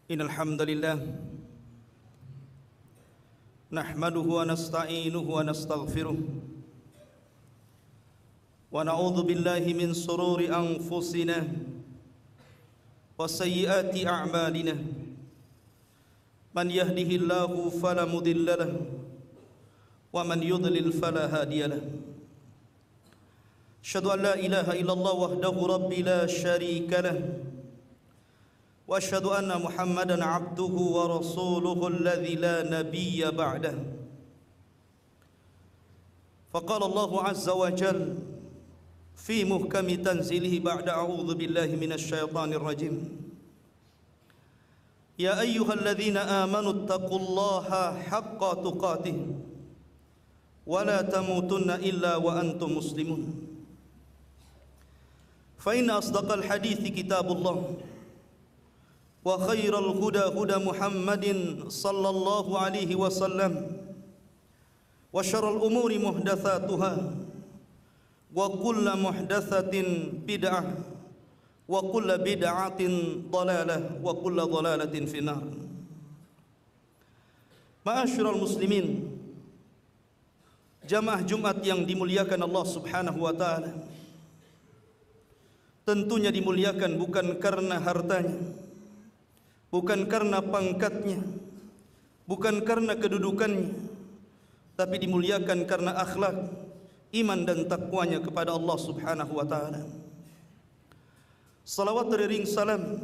Innal hamdalillah nahmaduhu wa nasta'inuhu wa nastaghfiruh wa na'udzu billahi min sururi anfusina wa sayyiati a'malina man yahdihillahu fala mudilla lahu wa man yudlil fala hadiya lahu asyhadu an la ilaha illallah wahdahu rabbi la syarika lahu wa asyhadu anna Muhammadan abduhu wa rasuluhu alladzi la nabiyya ba'dah. Faqala Allah azza wa jalla fi muhkami tanzilihi ba'da a'udzu billahi minasy syaithanir rajim. Ya ayyuhalladzina amanu taqullaha haqqa tuqatih wa la tamutunna illa wa antum muslimun. Fa inna asdaqal hadithi kitabullah wa khairal huda huda Muhammadin sallallahu alaihi wasallam wa syarrul umuri muhdatsatuha wa kullu muhdatsatin bid'ah wa kullu bid'atin dhalalah wa kullu dhalalatin finnar. Ma'asyiral muslimin, jamaah Jumat yang dimuliakan Allah Subhanahu wa taala, tentunya dimuliakan bukan karena hartanya, bukan karena pangkatnya, bukan karena kedudukannya, tapi dimuliakan karena akhlak, iman dan takwanya kepada Allah Subhanahu wa taala. Salawat beriring salam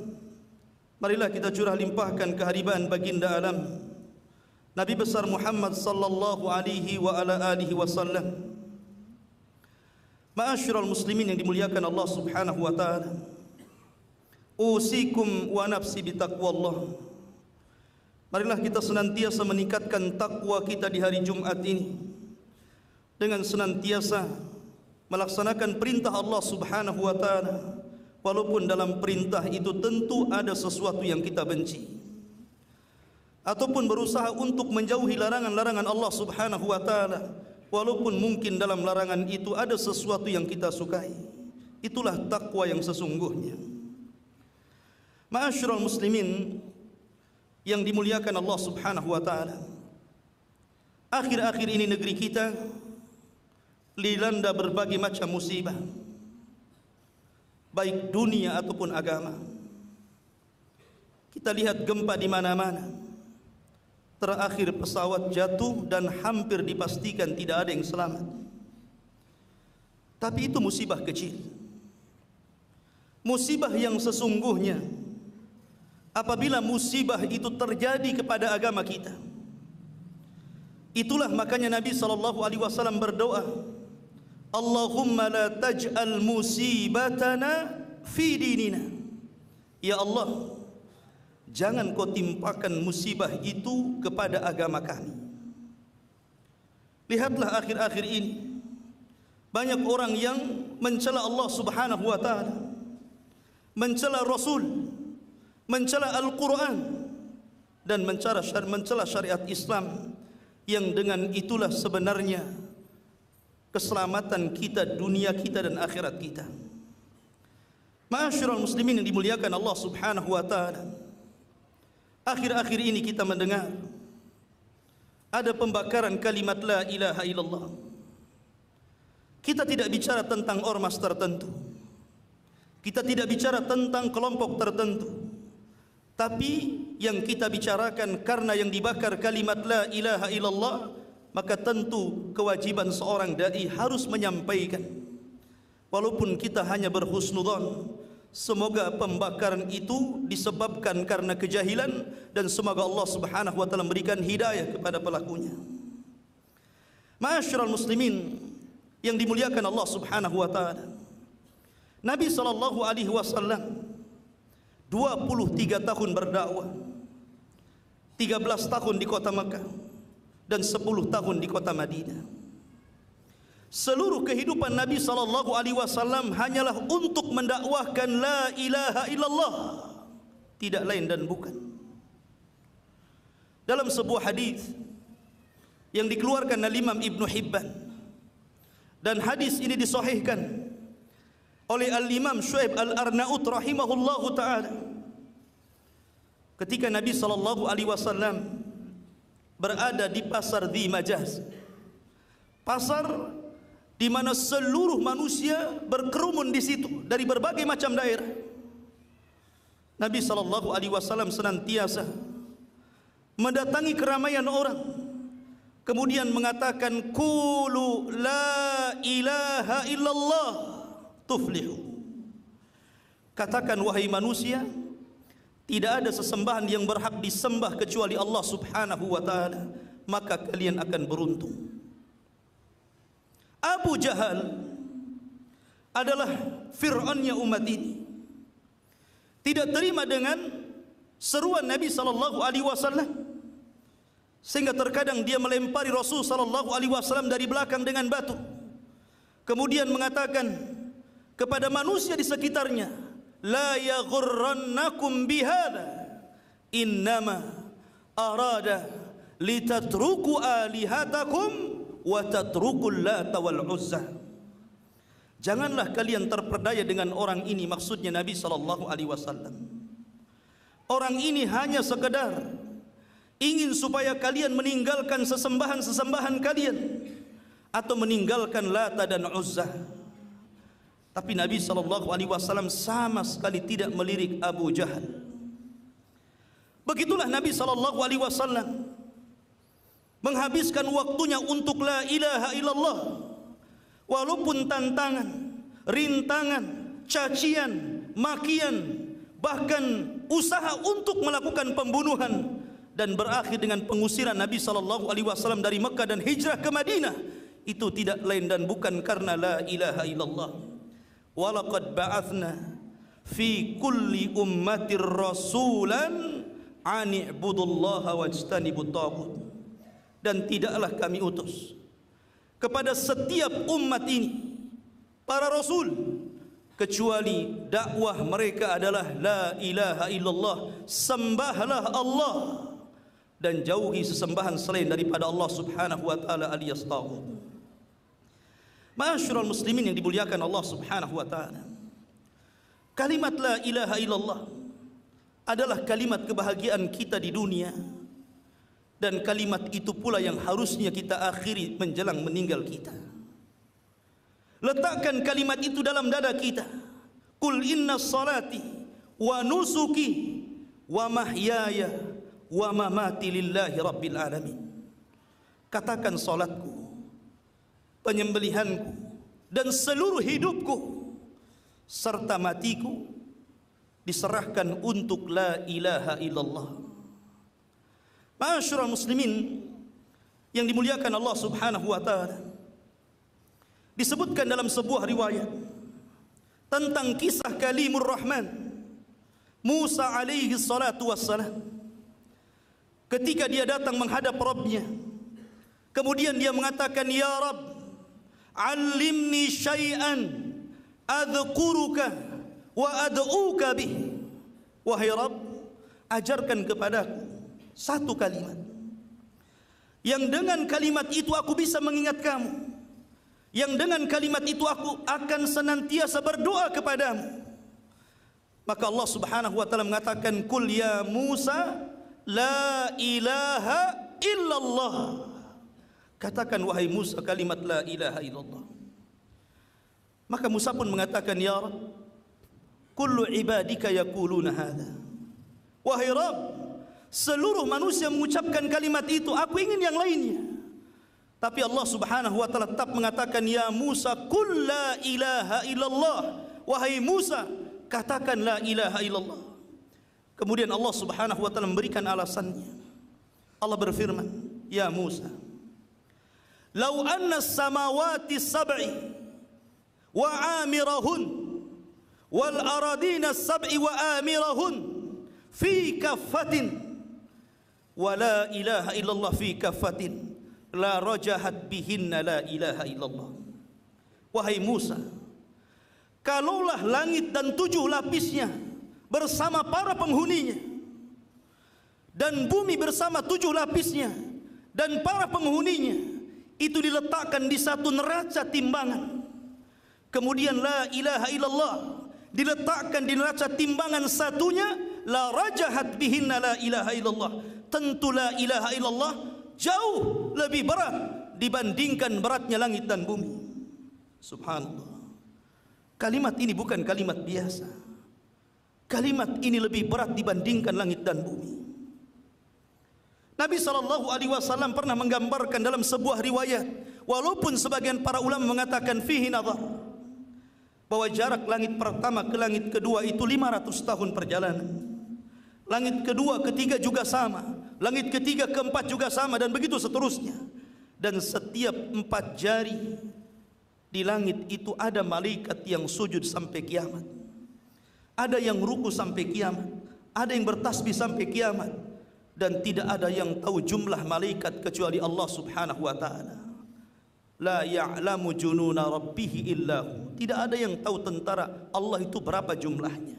marilah kita curah limpahkan kehadiran baginda alam Nabi besar Muhammad sallallahu alaihi wa ala alihi wasallam. Ma'asyiral muslimin yang dimuliakan Allah Subhanahu wa taala, usikum wa nafsi bitaqwallah. Marilah kita senantiasa meningkatkan takwa kita di hari Jumat ini dengan senantiasa melaksanakan perintah Allah Subhanahu wa taala, walaupun dalam perintah itu tentu ada sesuatu yang kita benci, ataupun berusaha untuk menjauhi larangan-larangan Allah Subhanahu wa taala, walaupun mungkin dalam larangan itu ada sesuatu yang kita sukai. Itulah takwa yang sesungguhnya. Ma'asyiral muslimin yang dimuliakan Allah Subhanahu wa taala, akhir-akhir ini negeri kita dilanda berbagai macam musibah, baik dunia ataupun agama. Kita lihat gempa di mana-mana. Terakhir pesawat jatuh dan hampir dipastikan tidak ada yang selamat. Tapi itu musibah kecil. Musibah yang sesungguhnya apabila musibah itu terjadi kepada agama kita, itulah makanya Nabi SAW berdoa, Allahumma la taj'al musibatana fi dinina. Ya Allah, jangan kau timpakan musibah itu kepada agama kami. Lihatlah akhir-akhir ini banyak orang yang mencela Allah Subhanahu wa taala, mencela Rasul, mencela Al-Quran, dan mencela syariat Islam, yang dengan itulah sebenarnya keselamatan kita, dunia kita dan akhirat kita. Ma'asyiral muslimin yang dimuliakan Allah Subhanahu wa taala, akhir-akhir ini kita mendengar ada pembakaran kalimat la ilaha illallah. Kita tidak bicara tentang ormas tertentu, kita tidak bicara tentang kelompok tertentu, tapi yang kita bicarakan karena yang dibakar kalimat la ilaha illallah, maka tentu kewajiban seorang dai harus menyampaikan, walaupun kita hanya berhusnudzon, semoga pembakaran itu disebabkan karena kejahilan, dan semoga Allah Subhanahu wa taala memberikan hidayah kepada pelakunya. Ma'asyiral muslimin yang dimuliakan Allah Subhanahu wa taala, Nabi sallallahu alaihi wasallam 23 tahun berdakwah, 13 tahun di kota Makkah dan 10 tahun di kota Madinah. Seluruh kehidupan Nabi SAW hanyalah untuk mendakwahkan la ilaha illallah, tidak lain dan bukan. Dalam sebuah hadis yang dikeluarkan oleh Imam Ibn Hibban, dan hadis ini disahihkan oleh Al-Imam Syu'aib Al-Arnaut rahimahullahu ta'ala, ketika Nabi SAW berada di pasar Dhi Majaz, pasar di mana seluruh manusia berkerumun di situ dari berbagai macam daerah. Nabi SAW senantiasa mendatangi keramaian orang, kemudian mengatakan, qulu la ilaha illallah tuflihu. Katakan, wahai manusia, tidak ada sesembahan yang berhak disembah kecuali Allah Subhanahu wa ta'ala, maka kalian akan beruntung. Abu Jahal adalah Fir'aunnya umat ini. Tidak terima dengan seruan Nabi SAW, sehingga terkadang dia melempari Rasul SAW dari belakang dengan batu, kemudian mengatakan kepada manusia di sekitarnya, la yaghurrannakum bihadza innama arada litatruku alihatakum wa tatrukul Lata wal Uzza. Janganlah kalian terperdaya dengan orang ini, maksudnya Nabi SAW. Orang ini hanya sekedar ingin supaya kalian meninggalkan sesembahan-sesembahan kalian atau meninggalkan Lata dan Uzza. Tapi Nabi SAW sama sekali tidak melirik Abu Jahal. Begitulah Nabi SAW menghabiskan waktunya untuk la ilaha illallah, walaupun tantangan, rintangan, cacian, makian, bahkan usaha untuk melakukan pembunuhan, dan berakhir dengan pengusiran Nabi SAW dari Mekah dan hijrah ke Madinah, itu tidak lain dan bukan karena la ilaha illallah. Walaqad ba'athna fi kulli ummatir rasulan ani'budullaha wajtanibut taghut. Dan tidaklah kami utus kepada setiap umat ini para rasul kecuali dakwah mereka adalah la ilaha illallah, sembahlah Allah dan jauhi sesembahan selain daripada Allah Subhanahu wa taala alias taghut. Ma'asyiral muslimin yang dimuliakan Allah Subhanahu wa taala, kalimat la ilaha illallah adalah kalimat kebahagiaan kita di dunia, dan kalimat itu pula yang harusnya kita akhiri menjelang meninggal kita. Letakkan kalimat itu dalam dada kita. Qul inna salati wa nusuki wa mahyaya wa mamati lillahi rabbil alamin. Katakan, salatku, penyembelihanku, dan seluruh hidupku serta matiku diserahkan untuk la ilaha illallah. Ma'asyiral muslimin yang dimuliakan Allah Subhanahu wa taala, disebutkan dalam sebuah riwayat tentang kisah Kalimur Rahman Musa alaihi salatu wassalam, ketika dia datang menghadap Rabbnya, kemudian dia mengatakan, ya Rabb, allimni syai'an adhkuruka wa ad'uka bih. Wahai Rabb, ajarkan kepadaku satu kalimat yang dengan kalimat itu aku bisa mengingat kamu, yang dengan kalimat itu aku akan senantiasa berdoa kepadamu. Maka Allah Subhanahu wa taala mengatakan, qul ya Musa la ilaha illallah. Katakan, wahai Musa, kalimat la ilaha illallah. Maka Musa pun mengatakan, ya Rabb, kullu ibadika yaquluna hadza. Wahai Rabb, seluruh manusia mengucapkan kalimat itu, aku ingin yang lainnya. Tapi Allah Subhanahu wa taala tetap mengatakan, ya Musa, qul la ilaha illallah. Wahai Musa, katakan la ilaha illallah. Kemudian Allah Subhanahu wa taala memberikan alasannya. Allah berfirman, ya Musa, lau anna as-samawati sab'i wa amirahun wal aradina sab'i wa amirahun fi kaffatin wa la ilaha illallah fi kaffatin la rajahat bihinna la ilaha illallah. Wahai Musa, kalaulah langit dan 7 lapisnya bersama para penghuninya, dan bumi bersama 7 lapisnya dan para penghuninya itu diletakkan di satu neraca timbangan, kemudian la ilaha illallah diletakkan di neraca timbangan satunya, la rajahat bihinna la ilaha illallah. Tentu la ilaha illallah jauh lebih berat dibandingkan beratnya langit dan bumi. Subhanallah. Kalimat ini bukan kalimat biasa. Kalimat ini lebih berat dibandingkan langit dan bumi. Nabi SAW pernah menggambarkan dalam sebuah riwayat, walaupun sebagian para ulama mengatakan fihi nazar, bahwa jarak langit pertama ke langit kedua itu 500 tahun perjalanan. Langit kedua, ketiga juga sama. Langit ketiga, keempat juga sama, dan begitu seterusnya. Dan setiap 4 jari di langit itu ada malaikat yang sujud sampai kiamat. Ada yang ruku sampai kiamat, ada yang bertasbih sampai kiamat, dan tidak ada yang tahu jumlah malaikat kecuali Allah Subhanahu wa taala. La ya'lamu jununa rabbih illa hu. Tidak ada yang tahu tentara Allah itu berapa jumlahnya.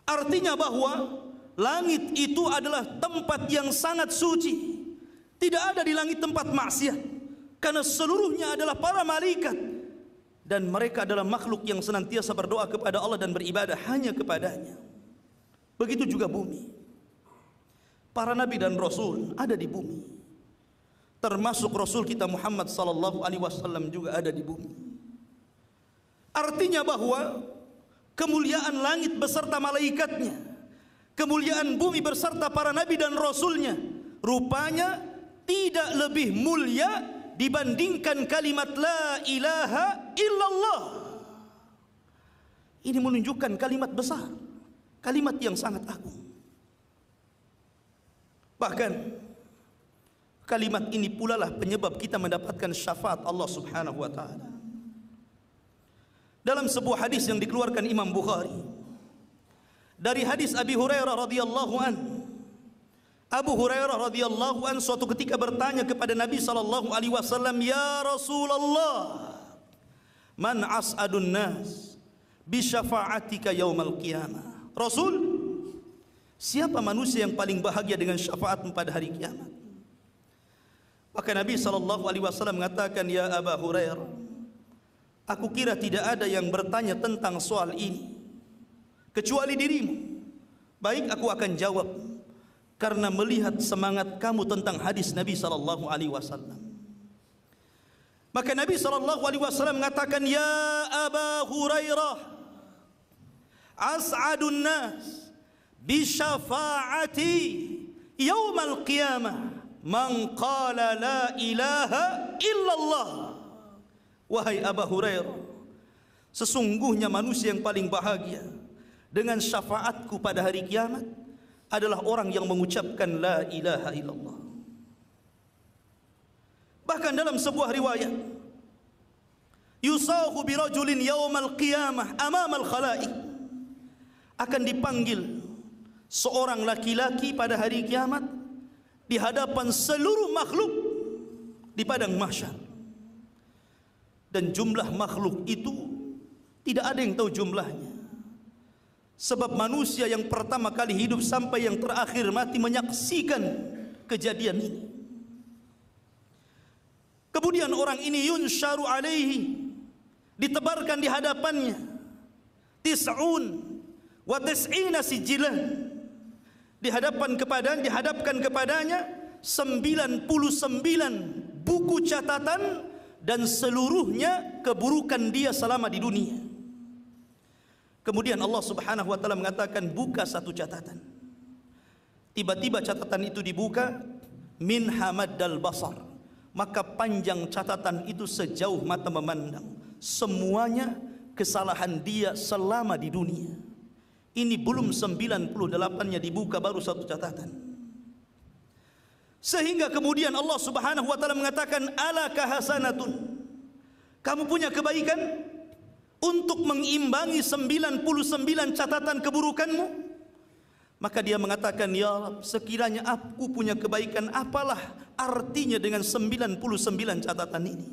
Artinya bahwa langit itu adalah tempat yang sangat suci. Tidak ada di langit tempat maksiat, karena seluruhnya adalah para malaikat, dan mereka adalah makhluk yang senantiasa berdoa kepada Allah dan beribadah hanya kepadanya. Begitu juga bumi. Para nabi dan rasul ada di bumi, termasuk rasul kita Muhammad sallallahu alaihi wasallam juga ada di bumi. Artinya bahwa kemuliaan langit beserta malaikatnya, kemuliaan bumi beserta para nabi dan rasulnya, rupanya tidak lebih mulia dibandingkan kalimat la ilaha illallah. Ini menunjukkan kalimat besar, kalimat yang sangat agung. Bahkan kalimat ini pula lah penyebab kita mendapatkan syafaat Allah Subhanahu wa taala. Dalam sebuah hadis yang dikeluarkan Imam Bukhari dari hadis Abi Hurairah radhiyallahu anhu, Abu Hurairah radhiyallahu anhu suatu ketika bertanya kepada Nabi sallallahu alaihi wasallam, "Ya Rasulullah, man as'adun nas bi syafa'atika yaumal qiyamah?" Rasul, siapa manusia yang paling bahagia dengan syafaatmu pada hari kiamat? Maka Nabi sallallahu alaihi wasallam mengatakan, "Ya Abu Hurairah, aku kira tidak ada yang bertanya tentang soal ini kecuali dirimu." Baik, aku akan jawab, karena melihat semangat kamu tentang hadis Nabi sallallahu alaihi wasallam. Maka Nabi sallallahu alaihi wasallam mengatakan, "Ya Abu Hurairah, as'adun nas bi syafaati yaumal qiyamah man qala la ilaha illallah." Wahai Abu Hurairah, sesungguhnya manusia yang paling bahagia dengan syafaatku pada hari kiamat adalah orang yang mengucapkan la ilaha illallah. Bahkan dalam sebuah riwayat, yusahu birajulin yaumal qiyamah amamal khalaik, akan dipanggil seorang laki-laki pada hari kiamat di hadapan seluruh makhluk di padang mahsyar. Dan jumlah makhluk itu tidak ada yang tahu jumlahnya, sebab manusia yang pertama kali hidup sampai yang terakhir mati menyaksikan kejadian ini. Kemudian orang ini yunsharu alaihi, ditebarkan di hadapannya tis'un wa tis'ina sijilan, dihadapkan kepadanya 99 buku catatan, dan seluruhnya keburukan dia selama di dunia. Kemudian Allah Subhanahu wa taala mengatakan, buka satu catatan. Tiba-tiba catatan itu dibuka, min hamaddal basar, maka panjang catatan itu sejauh mata memandang. Semuanya kesalahan dia selama di dunia. Ini belum 98-nya dibuka, baru satu catatan. Sehingga kemudian Allah Subhanahu wa taala mengatakan, alaka hasanatun, kamu punya kebaikan untuk mengimbangi 99 catatan keburukanmu? Maka dia mengatakan, ya Rabb, sekiranya aku punya kebaikan, apalah artinya dengan 99 catatan ini?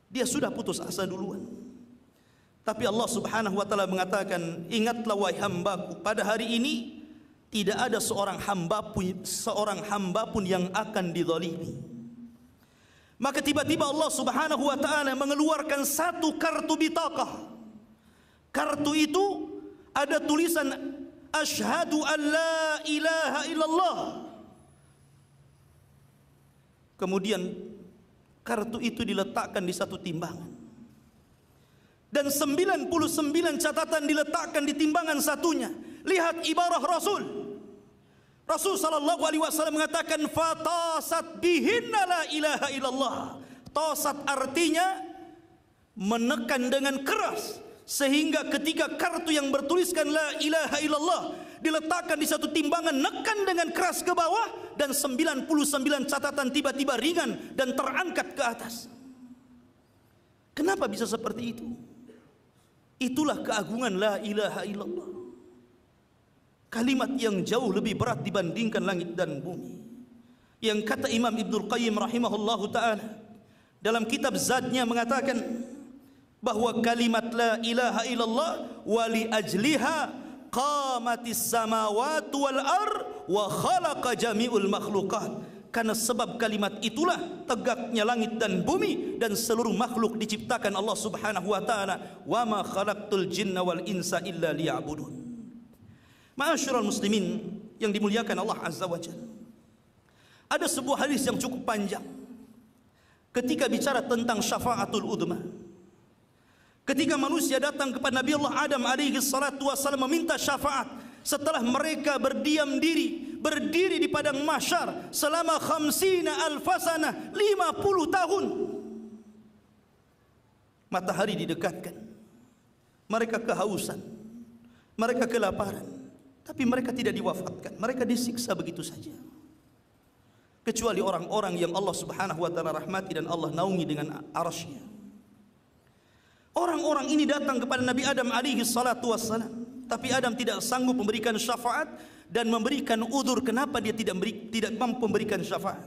Dia sudah putus asa duluan. Tapi Allah Subhanahu wa taala mengatakan, ingatlah wahai hambaku, pada hari ini tidak ada seorang hamba pun yang akan dizalimi. Maka tiba-tiba Allah Subhanahu wa taala mengeluarkan satu kartu bitaqah. Kartu itu ada tulisan asyhadu an la ilaha illallah. Kemudian kartu itu diletakkan di satu timbangan, dan 99 catatan diletakkan di timbangan satunya. Lihat ibarah Rasul. Rasul sallallahu alaihi wasallam mengatakan fatasat bihinna la ilaha illallah. Tasat artinya menekan dengan keras, sehingga ketika kartu yang bertuliskan la ilaha illallah diletakkan di satu timbangan, nekan dengan keras ke bawah, dan 99 catatan tiba-tiba ringan dan terangkat ke atas. Kenapa bisa seperti itu? Itulah keagungan la ilaha illallah. Kalimat yang jauh lebih berat dibandingkan langit dan bumi. Yang kata Imam Ibnul Qayyim rahimahullahu ta'ala dalam kitab Zadnya mengatakan bahwa kalimat la ilaha illallah wali ajliha qamatis samawati wal ar wa khalaqa jami'ul makhluqat. Karena sebab kalimat itulah tegaknya langit dan bumi dan seluruh makhluk diciptakan Allah subhanahu wa ta'ala. Wa ma khalaqtul jinna wal insa illa liya'budun. Ma'asyiral muslimin yang dimuliakan Allah azza wa jalla, ada sebuah hadis yang cukup panjang ketika bicara tentang syafaatul udma. Ketika manusia datang kepada Nabi Allah Adam alaihi salatu wassalam meminta syafaat, setelah mereka berdiri di padang mahsyar selama 50 alfasana, 50 tahun. Matahari didekatkan, mereka kehausan, mereka kelaparan, tapi mereka tidak diwafatkan, mereka disiksa begitu saja. Kecuali orang-orang yang Allah subhanahu wa ta'ala rahmati dan Allah naungi dengan arasy-Nya. Orang-orang ini datang kepada Nabi Adam alaihi salatu wassalam, tapi Adam tidak sanggup memberikan syafaat dan memberikan udzur kenapa dia tidak mampu memberikan syafaat.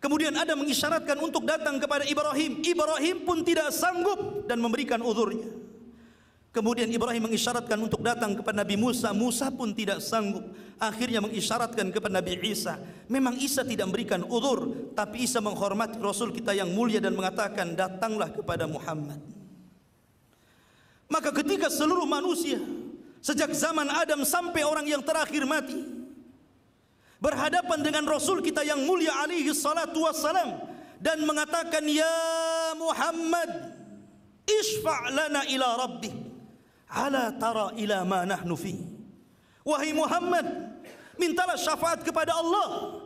Kemudian Adam mengisyaratkan untuk datang kepada Ibrahim. Ibrahim pun tidak sanggup dan memberikan udzurnya. Kemudian Ibrahim mengisyaratkan untuk datang kepada Nabi Musa. Musa pun tidak sanggup. Akhirnya mengisyaratkan kepada Nabi Isa. Memang Isa tidak memberikan udzur, tapi Isa menghormati Rasul kita yang mulia dan mengatakan datanglah kepada Muhammad. Maka ketika seluruh manusia sejak zaman Adam sampai orang yang terakhir mati berhadapan dengan Rasul kita yang mulia alaihi salatu wassalam dan mengatakan ya Muhammad isfa' lana ila rabbik ala tara ila ma nahnu fi. Wahai Muhammad, mintalah syafaat kepada Allah.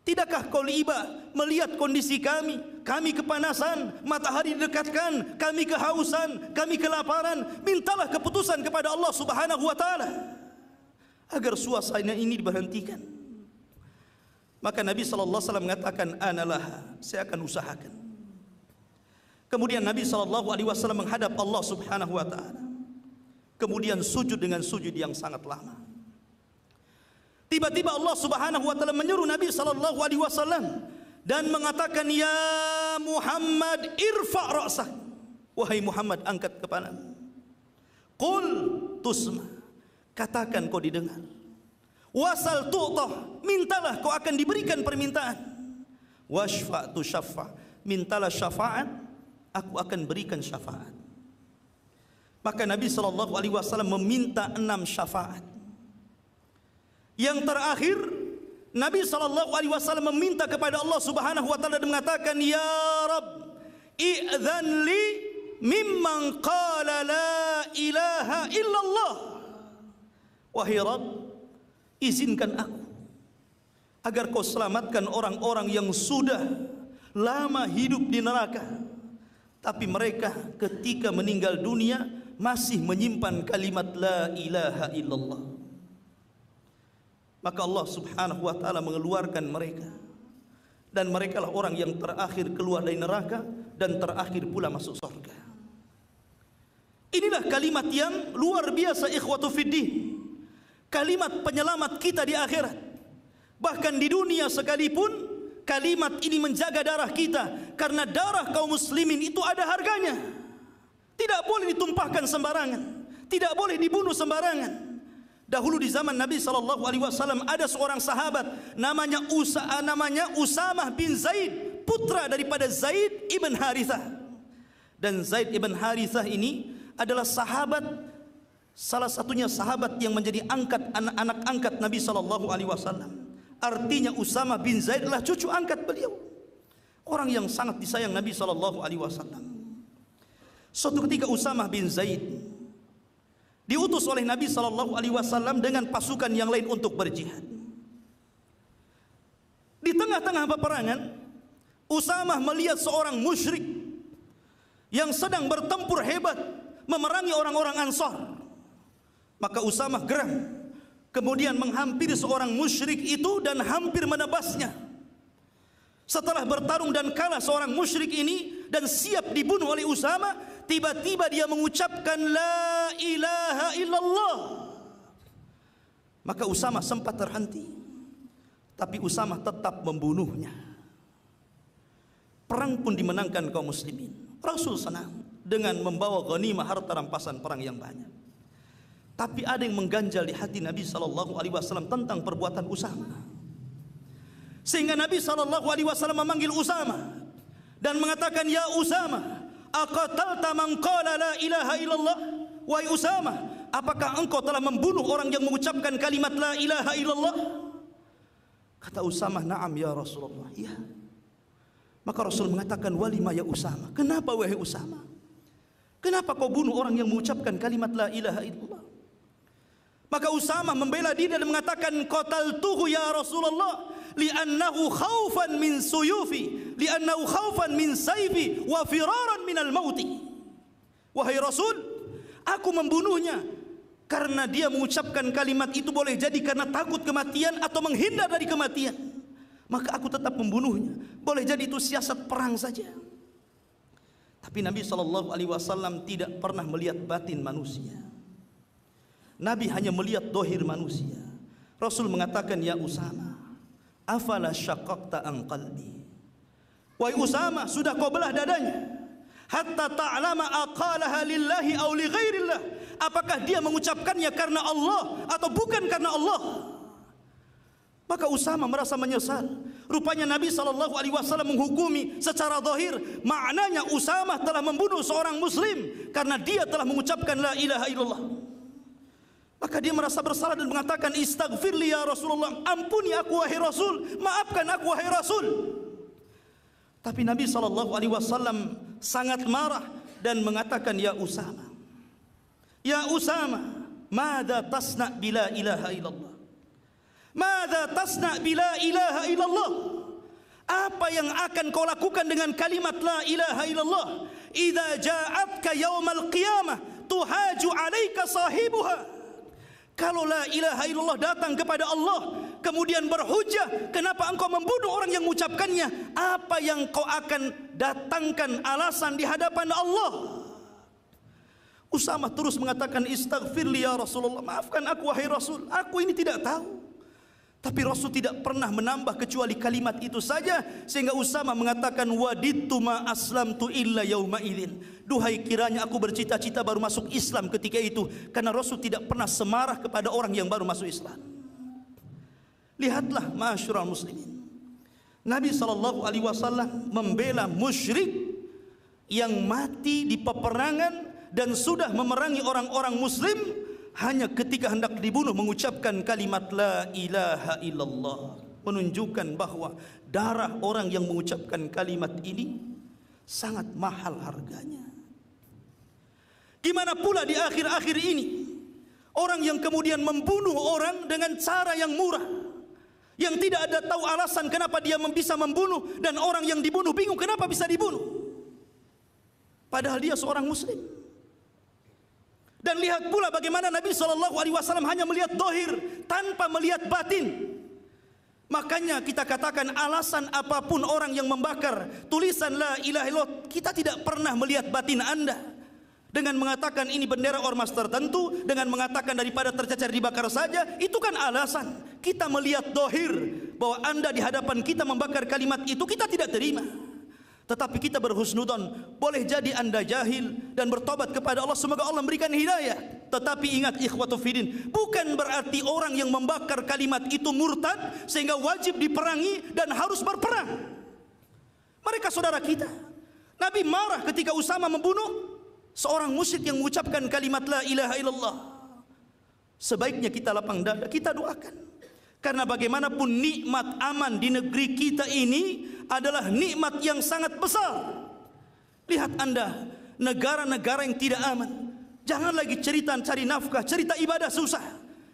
Tidakkah kau iba melihat kondisi kami? Kami kepanasan, matahari didekatkan, kami kehausan, kami kelaparan. Mintalah keputusan kepada Allah subhanahu wa ta'ala agar suasana ini diberhentikan. Maka Nabi SAW mengatakan analah, saya akan usahakan. Kemudian Nabi SAW menghadap Allah subhanahu wa ta'ala, kemudian sujud dengan sujud yang sangat lama. Tiba-tiba Allah subhanahu wa ta'ala menyuruh Nabi SAW dan mengatakan ya Muhammad irfa' ra'sak. Wahai Muhammad, angkat kepalamu. Qul tusma, katakan kau didengar. Wasal tu'tah, mintalah kau akan diberikan permintaan. Washfa' tu syafa', mintalah syafaat, aku akan berikan syafaat. Maka Nabi SAW meminta 6 syafaat. Yang terakhir Nabi SAW meminta kepada Allah subhanahu wa ta'ala dan mengatakan ya Rabb i'dhan li mimman qala la ilaha illallah. Wahai Rabb, izinkan aku agar kau selamatkan orang-orang yang sudah lama hidup di neraka, tapi mereka ketika meninggal dunia masih menyimpan kalimat la ilaha illallah. Maka Allah subhanahu wa ta'ala mengeluarkan mereka, dan mereka lah orang yang terakhir keluar dari neraka dan terakhir pula masuk surga. Inilah kalimat yang luar biasa ikhwatu fiddin, kalimat penyelamat kita di akhirat. Bahkan di dunia sekalipun kalimat ini menjaga darah kita, karena darah kaum muslimin itu ada harganya. Tidak boleh ditumpahkan sembarangan, tidak boleh dibunuh sembarangan. Dahulu di zaman Nabi SAW ada seorang sahabat namanya Usamah bin Zaid, putra daripada Zaid ibn Harithah. Dan Zaid ibn Harithah ini adalah sahabat Salah satunya sahabat yang menjadi anak angkat Nabi sallallahu alaihi wasallam. Artinya Usamah bin Zaid adalah cucu angkat beliau. Orang yang sangat disayang Nabi sallallahu alaihi wasallam. Suatu ketika Usamah bin Zaid diutus oleh Nabi sallallahu alaihi wasallam dengan pasukan yang lain untuk berjihad. Di tengah-tengah peperangan, Usamah melihat seorang musyrik yang sedang bertempur hebat memerangi orang-orang Ansar. Maka Usamah geram, kemudian menghampiri seorang musyrik itu dan hampir menebasnya. Setelah bertarung dan kalah seorang musyrik ini dan siap dibunuh oleh Usamah, tiba-tiba dia mengucapkan la ilaha illallah. Maka Usamah sempat terhenti, tapi Usamah tetap membunuhnya. Perang pun dimenangkan kaum muslimin. Rasul senang dengan membawa ghanimah harta rampasan perang yang banyak. Tapi ada yang mengganjal di hati Nabi sallallahu alaihi wasallam tentang perbuatan Usamah. Sehingga Nabi sallallahu alaihi wasallam memanggil Usamah dan mengatakan, "Ya Usamah, aqatalta man qala la ilaha illallah?" Wahai Usamah, apakah engkau telah membunuh orang yang mengucapkan kalimat la ilaha illallah? Kata Usamah, "Na'am ya Rasulullah." Ya. Maka Rasul mengatakan, "Walima ya Usamah?" Kenapa wahai Usamah? Kenapa kau bunuh orang yang mengucapkan kalimat la ilaha illallah? Maka Usamah membela diri dan mengatakan, "Qataltuhu ya Rasulullah li'annahu khaufan min suyufi, li'annahu khaufan min sayfi wa firaran minal mauti." Wahai Rasul, aku membunuhnya karena dia mengucapkan kalimat itu boleh jadi karena takut kematian atau menghindar dari kematian. Maka aku tetap membunuhnya. Boleh jadi itu siasat perang saja. Tapi Nabi SAW tidak pernah melihat batin manusia. Nabi hanya melihat dohir manusia. Rasul mengatakan, "Ya Usamah, afala syaqqaqta an qalbi." Wahai Usamah, sudah kau belah dadanya hatta ta'lama aqalaha lillahi aw li ghairillah. Apakah dia mengucapkannya karena Allah atau bukan karena Allah? Maka Usamah merasa menyesal. Rupanya Nabi SAW menghukumi secara zahir, maknanya Usamah telah membunuh seorang muslim karena dia telah mengucapkan la ilaha illallah. Maka dia merasa bersalah dan mengatakan, "Istaghfirli ya Rasulullah, ampuni aku wahai Rasul, maafkan aku wahai Rasul." Tapi Nabi SAW sangat marah dan mengatakan, "Ya Usamah, ya Usamah, madza tasna bila ilaha illallah? Madza tasna bila ilaha illallah? Apa yang akan kau lakukan dengan kalimat la ilaha illallah? Idza ja'atka yaumal qiyamah tuhaju 'alaika sahibuha." Kalau la ilaha illallah datang kepada Allah kemudian berhujah, kenapa engkau membunuh orang yang mengucapkannya? Apa yang kau akan datangkan alasan di hadapan Allah? Usamah terus mengatakan, "Istaghfirli ya Rasulullah, maafkan aku wahai Rasul, aku ini tidak tahu." Tapi Rasul tidak pernah menambah kecuali kalimat itu saja, sehingga Usamah mengatakan, "Wadittu ma aslamtu illa yauma idzin." Duhai kiranya aku bercita-cita baru masuk Islam ketika itu, karena Rasul tidak pernah semarah kepada orang yang baru masuk Islam. Lihatlah ma'asyiral muslimin, Nabi SAW membela musyrik yang mati di peperangan dan sudah memerangi orang-orang muslim hanya ketika hendak dibunuh mengucapkan kalimat la ilaha illallah, menunjukkan bahwa darah orang yang mengucapkan kalimat ini sangat mahal harganya. Gimana pula di akhir-akhir ini orang yang kemudian membunuh orang dengan cara yang murah, yang tidak ada tahu alasan kenapa dia bisa membunuh, dan orang yang dibunuh bingung kenapa bisa dibunuh, padahal dia seorang muslim. Dan lihat pula bagaimana Nabi SAW hanya melihat dohir tanpa melihat batin. Makanya kita katakan, alasan apapun orang yang membakar tulisan la ilaha illallah, kita tidak pernah melihat batin Anda. Dengan mengatakan ini bendera ormas tertentu, dengan mengatakan daripada tercecer dibakar saja, itu kan alasan. Kita melihat dohir bahwa Anda di hadapan kita membakar kalimat itu, kita tidak terima. Tetapi kita berhusnudon, boleh jadi Anda jahil dan bertobat kepada Allah, semoga Allah memberikan hidayah. Tetapi ingat ikhwatu fiddin, bukan berarti orang yang membakar kalimat itu murtad sehingga wajib diperangi dan harus berperang. Mereka saudara kita. Nabi marah ketika Usamah membunuh seorang musyrik yang mengucapkan kalimat la ilaha illallah. sebaiknya kita lapang dada, kita doakan. Karena bagaimanapun nikmat aman di negeri kita ini adalah nikmat yang sangat besar. Lihat Anda, negara-negara yang tidak aman, jangan lagi cerita cari nafkah, cerita ibadah susah.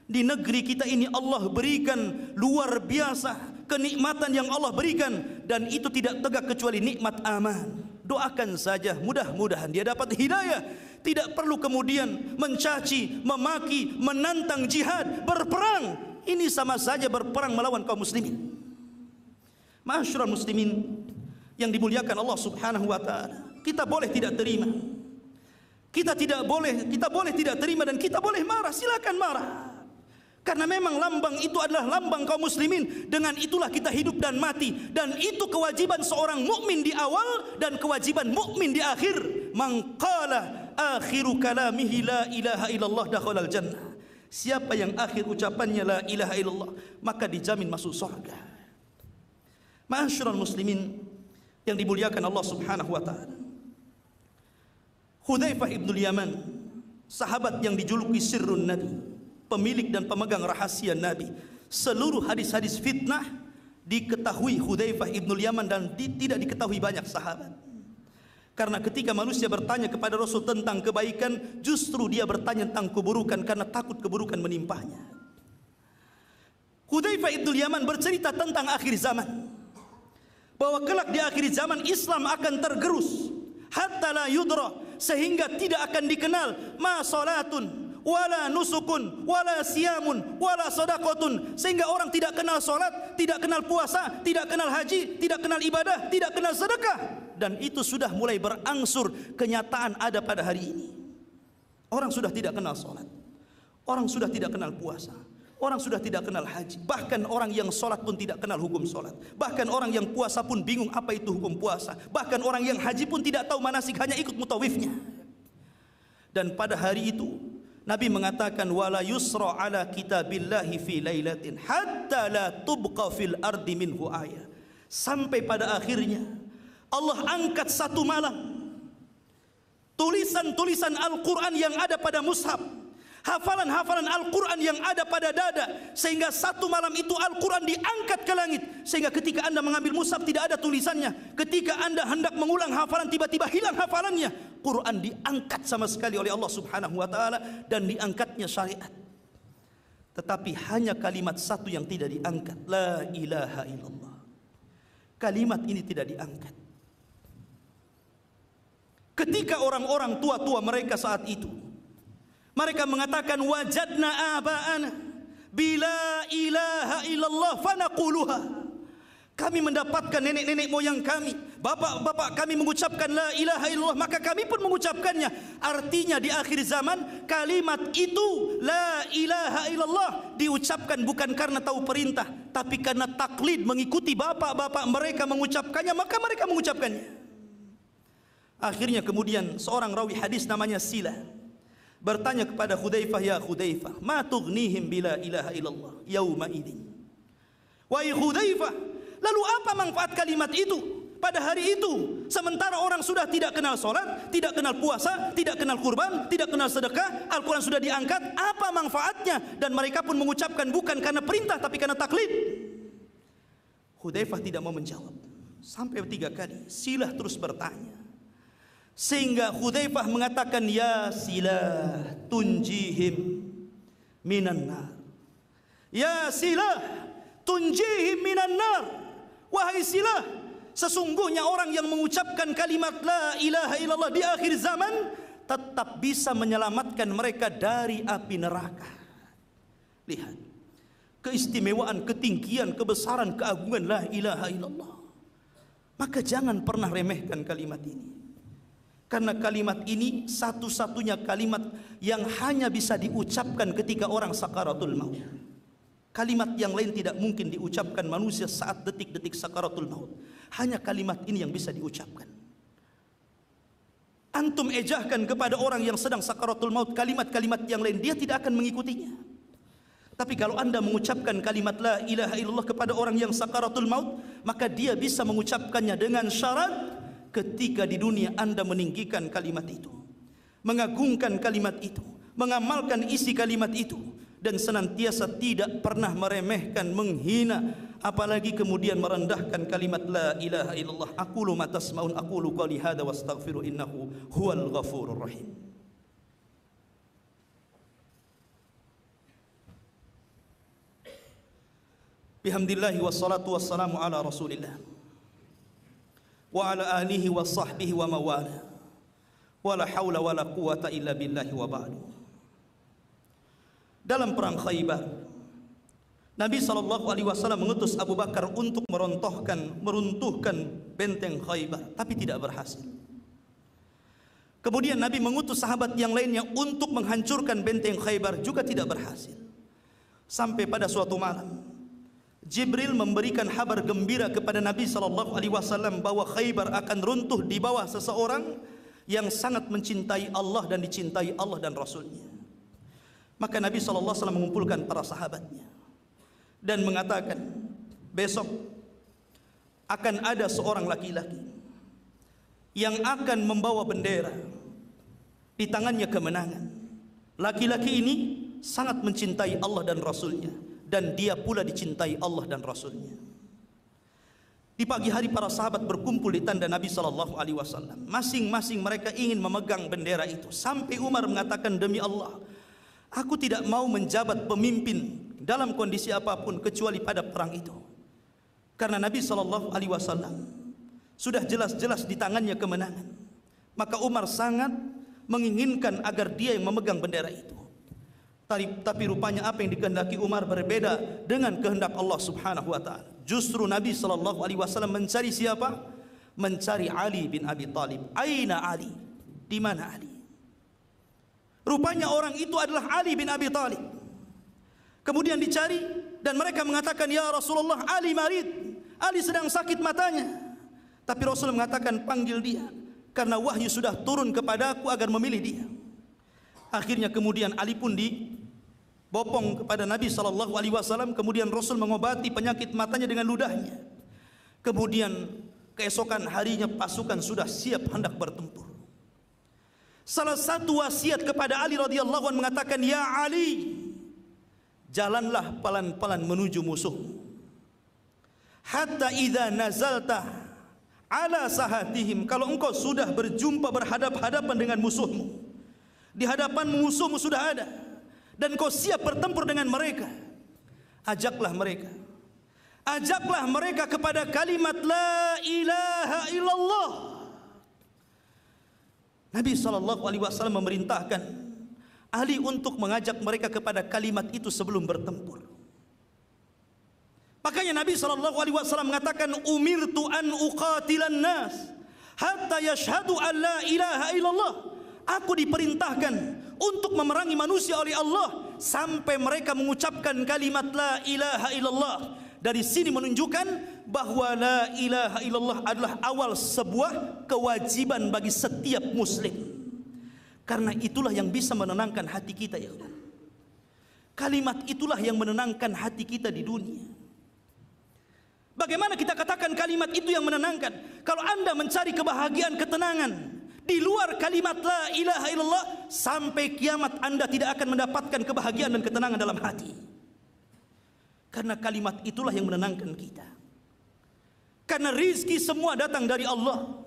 Di negeri kita ini Allah berikan luar biasa kenikmatan yang Allah berikan, dan itu tidak tegak kecuali nikmat aman. Doakan saja, mudah-mudahan dia dapat hidayah. Tidak perlu kemudian mencaci, memaki, menantang jihad, berperang. Ini sama saja berperang melawan kaum muslimin. Ma'asyiral muslimin yang dimuliakan Allah Subhanahu wa taala, kita boleh tidak terima. Kita boleh tidak terima dan kita boleh marah, silakan marah. Karena memang lambang itu adalah lambang kaum muslimin. Dengan itulah kita hidup dan mati, dan itu kewajiban seorang mukmin di awal dan kewajiban mukmin di akhir. Man qala akhiru kalamihi la ilaha illallah dakhalal jannah. Siapa yang akhir ucapannya la ilaha illallah, maka dijamin masuk surga. Ma'asyiral muslimin yang dimuliakan Allah Subhanahu wa taala, Hudzaifah ibnul Yaman, sahabat yang dijuluki Sirrun Nabi, pemilik dan pemegang rahasia Nabi. Seluruh hadis-hadis fitnah diketahui Hudzaifah ibnul Yaman dan tidak diketahui banyak sahabat. Karena ketika manusia bertanya kepada Rasul tentang kebaikan, justru dia bertanya tentang keburukan karena takut keburukan menimpanya. Hudzaifah ibnul Yaman bercerita tentang akhir zaman, bahwa kelak di akhir zaman Islam akan tergerus hatta la yudra, sehingga tidak akan dikenal ma salatun wala nusukun wala siyamun wala sadaqatun, sehingga orang tidak kenal salat, tidak kenal puasa, tidak kenal haji, tidak kenal ibadah, tidak kenal sedekah. Dan itu sudah mulai berangsur kenyataan ada pada hari ini. Orang sudah tidak kenal salat, orang sudah tidak kenal puasa, orang sudah tidak kenal haji. Bahkan orang yang salat pun tidak kenal hukum salat. Bahkan orang yang puasa pun bingung apa itu hukum puasa. Bahkan orang yang haji pun tidak tahu manasik, hanya ikut mutawifnya. Dan pada hari itu Nabi mengatakan wala yusra ala kitabillahi fi lailatin hatta la tubqa fil ardi minhu ayah. Sampai pada akhirnya Allah angkat satu malam tulisan-tulisan Al-Quran yang ada pada mushaf, hafalan-hafalan Al-Quran yang ada pada dada, sehingga satu malam itu Al-Quran diangkat ke langit, sehingga ketika Anda mengambil mushaf tidak ada tulisannya. Ketika Anda hendak mengulang hafalan tiba-tiba hilang hafalannya. Quran diangkat sama sekali oleh Allah Subhanahu wa taala, dan diangkatnya syariat. Tetapi hanya kalimat satu yang tidak diangkat, la ilaha illallah. Kalimat ini tidak diangkat. Ketika orang-orang tua-tua mereka saat itu, mereka mengatakan wajadna aba'ana bila ilaha illallah fanaquluha. Kami mendapatkan nenek-nenek moyang kami, bapak-bapak kami mengucapkan la ilaha illallah, maka kami pun mengucapkannya. Artinya di akhir zaman kalimat itu la ilaha illallah diucapkan bukan karena tahu perintah, tapi karena taklid, mengikuti bapak-bapak mereka mengucapkannya, maka mereka mengucapkannya. Akhirnya kemudian seorang rawi hadis namanya Silah bertanya kepada Hudzaifah, ya Hudzaifah, ma tughnihim bila ilaha illallah yauma idzin. Wahai Hudzaifah, lalu apa manfaat kalimat itu pada hari itu, sementara orang sudah tidak kenal salat, tidak kenal puasa, tidak kenal kurban, tidak kenal sedekah, Al-Quran sudah diangkat, apa manfaatnya? Dan mereka pun mengucapkan bukan karena perintah tapi karena taklid. Hudzaifah tidak mau menjawab sampai 3 kali. Silah terus bertanya, sehingga Hudzaifah mengatakan, ya Silah tunjihim minan nar, ya Silah tunjihim minan nar. Wahai Silah, sesungguhnya orang yang mengucapkan kalimat la ilaha illallah di akhir zaman tetap bisa menyelamatkan mereka dari api neraka. Lihat keistimewaan, ketinggian, kebesaran, keagungan la ilaha illallah. Maka jangan pernah remehkan kalimat ini, karena kalimat ini satu-satunya kalimat yang hanya bisa diucapkan ketika orang sakaratul maut. Kalimat yang lain tidak mungkin diucapkan manusia saat detik-detik sakaratul maut. Hanya kalimat ini yang bisa diucapkan. Antum ejahkan kepada orang yang sedang sakaratul maut kalimat-kalimat yang lain, dia tidak akan mengikutinya. Tapi kalau Anda mengucapkan kalimat la ilaha illallah kepada orang yang sakaratul maut, maka dia bisa mengucapkannya dengan syarat ketika di dunia Anda meninggikan kalimat itu, mengagungkan kalimat itu, mengamalkan isi kalimat itu, dan senantiasa tidak pernah meremehkan, menghina, apalagi kemudian merendahkan kalimat la ilaha illallah. Aqulu ma tasma'un, aqulu qali hadza wastaghfiru innahu huwal ghafurur rahim. Bihamdillahi wassalatu wassalamu ala Rasulillah wa ala alihi wa sahbihi wa mawala. Wala haula wala quwata illa billahi wa ba'du. Dalam perang Khaybar, Nabi SAW mengutus Abu Bakar untuk meruntuhkan benteng Khaybar, tapi tidak berhasil. Kemudian Nabi mengutus sahabat yang lainnya untuk menghancurkan benteng Khaybar, juga tidak berhasil. Sampai pada suatu malam, Jibril memberikan kabar gembira kepada Nabi SAW bahwa Khaybar akan runtuh di bawah seseorang yang sangat mencintai Allah dan dicintai Allah dan Rasulnya. Maka Nabi SAW mengumpulkan para sahabatnya dan mengatakan, besok akan ada seorang laki-laki yang akan membawa bendera, di tangannya kemenangan. Laki-laki ini sangat mencintai Allah dan Rasulnya, dan dia pula dicintai Allah dan Rasulnya. Di pagi hari para sahabat berkumpul di tenda Nabi SAW. Masing-masing mereka ingin memegang bendera itu. Sampai Umar mengatakan, demi Allah, aku tidak mau menjabat pemimpin dalam kondisi apapun kecuali pada perang itu. Karena Nabi SAW sudah jelas-jelas di tangannya kemenangan. Maka Umar sangat menginginkan agar dia yang memegang bendera itu. Tapi rupanya apa yang dikehendaki Umar berbeda dengan kehendak Allah Subhanahu wa taala. Justru Nabi SAW mencari siapa? Mencari Ali bin Abi Thalib. Aina Ali? Di mana Ali? Rupanya orang itu adalah Ali bin Abi Thalib. Kemudian dicari dan mereka mengatakan, ya Rasulullah, Ali marid, Ali sedang sakit matanya. Tapi Rasul mengatakan, panggil dia, karena wahyu sudah turun kepadaku agar memilih dia. Akhirnya kemudian Ali pun dibopong kepada Nabi SAW. Kemudian Rasul mengobati penyakit matanya dengan ludahnya. Kemudian keesokan harinya pasukan sudah siap hendak bertempur. Salah satu wasiat kepada Ali radhiyallahu anhu mengatakan, ya Ali, jalanlah pelan-pelan menuju musuhmu. Hatta idza nazalta ala sahatihim, kalau engkau sudah berjumpa berhadap-hadapan dengan musuhmu, di hadapan musuhmu sudah ada, dan kau siap bertempur dengan mereka, ajaklah mereka kepada kalimat la ilaha illallah. Nabi SAW memerintahkan Ali untuk mengajak mereka kepada kalimat itu sebelum bertempur. Makanya Nabi SAW mengatakan, umirtu an uqatilan nas hatta yashhadu an la ilaha illallah. Aku diperintahkan untuk memerangi manusia oleh Allah sampai mereka mengucapkan kalimat la ilaha illallah. Dari sini menunjukkan bahwa la ilaha illallah adalah awal sebuah kewajiban bagi setiap muslim. Karena itulah yang bisa menenangkan hati kita, ya. Kalimat itulah yang menenangkan hati kita di dunia. Bagaimana kita katakan kalimat itu yang menenangkan? Kalau Anda mencari kebahagiaan, ketenangan di luar kalimat la ilaha illallah, sampai kiamat Anda tidak akan mendapatkan kebahagiaan dan ketenangan dalam hati. Karena kalimat itulah yang menenangkan kita. Karena rizki semua datang dari Allah,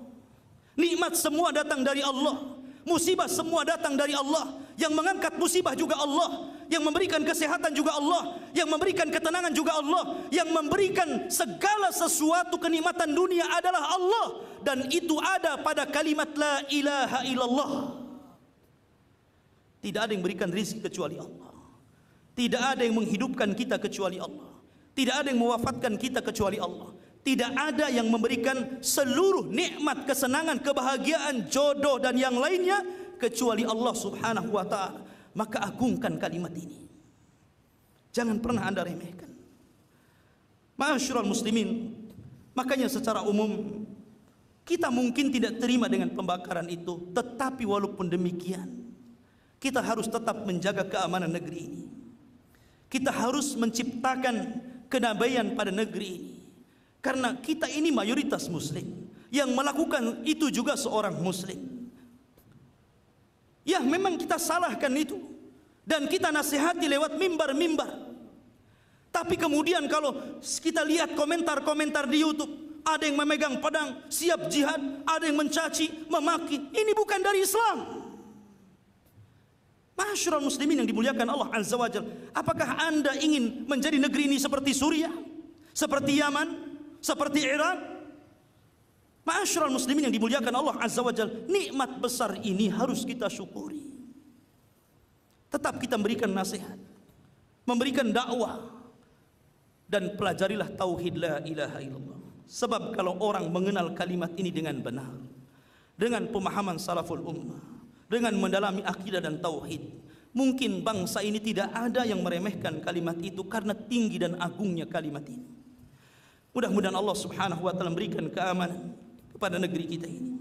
nikmat semua datang dari Allah, musibah semua datang dari Allah. Yang mengangkat musibah juga Allah, yang memberikan kesehatan juga Allah, yang memberikan ketenangan juga Allah, yang memberikan segala sesuatu kenikmatan dunia adalah Allah. Dan itu ada pada kalimat la ilaha illallah. Tidak ada yang memberikan rizki kecuali Allah. Tidak ada yang menghidupkan kita kecuali Allah. Tidak ada yang mewafatkan kita kecuali Allah. Tidak ada yang memberikan seluruh nikmat, kesenangan, kebahagiaan, jodoh dan yang lainnya kecuali Allah Subhanahu wa ta'ala. Maka agungkan kalimat ini. Jangan pernah Anda remehkan. Ma'asyiral muslimin, makanya secara umum kita mungkin tidak terima dengan pembakaran itu, tetapi walaupun demikian kita harus tetap menjaga keamanan negeri ini. Kita harus menciptakan kedamaian pada negeri ini. Karena kita ini mayoritas muslim. Yang melakukan itu juga seorang muslim. Ya, memang kita salahkan itu. dan kita nasihati lewat mimbar-mimbar. Tapi kemudian kalau kita lihat komentar-komentar di YouTube, ada yang memegang pedang, siap jihad, ada yang mencaci, memaki. Ini bukan dari Islam. Ma'asyiral muslimin yang dimuliakan Allah Azza wa Jalla, apakah Anda ingin menjadi negeri ini seperti Suriah, seperti Yaman, seperti Irak? Ma'asyiral muslimin yang dimuliakan Allah Azza wa Jalla, nikmat besar ini harus kita syukuri. Tetap kita memberikan nasihat, memberikan dakwah, dan pelajarilah tauhid la ilaha illallah. Sebab kalau orang mengenal kalimat ini dengan benar, dengan pemahaman salaful ummah, dengan mendalami akidah dan tauhid, mungkin bangsa ini tidak ada yang meremehkan kalimat itu karena tinggi dan agungnya kalimat ini. Mudah-mudahan Allah Subhanahu wa taala memberikan keamanan kepada negeri kita ini.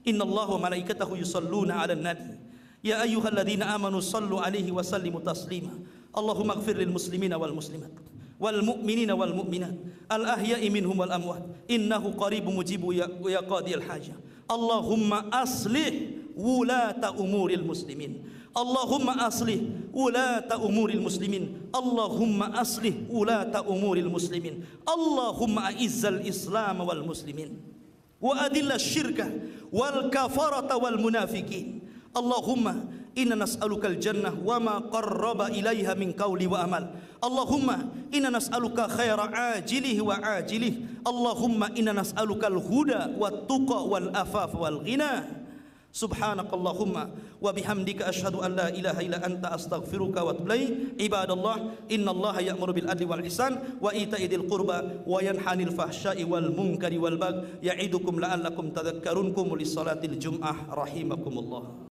Innallaha wa malaikatahu yusholluna 'alan nabi. Ya ayyuhalladzina amanu shallu 'alaihi wa sallimu taslima. Allahumma ighfir lil muslimina wal muslimat wal mu'minina wal mu'minat al ahya'i minhum wal amwat innahu qaribun mujibu ya qadiyal hajah. Allahumma aslih wulata umuril muslimin. Allahumma aslih wulata umuril muslimin. Allahumma aslih wulata umuril muslimin. Allahumma a'izzal islam wal muslimin wa adilla syirka wal kafarata wal munafiqin. Allahumma inna nas'alukal jannah wa ma qarraba ilaiha min qawli wa amal. Allahumma inna nas'aluka khaira ajilihi wa ajilihi. Allahumma inna nas'alukal huda wat tuqa wal afaf wal ghina. Subhanakallahumma wa bihamdika asyhadu an la ilaha illa anta astaghfiruka wa atubu ilaik. Ibadallah, innallaha ya'muru bil adli wal ihsan wa ita'i dzil qurba wa yanha 'anil fahsya'i wal munkari wal baghi ya'idukum la'allakum tadhakkarun. Qumu lis salatil jum'ah rahimakumullah.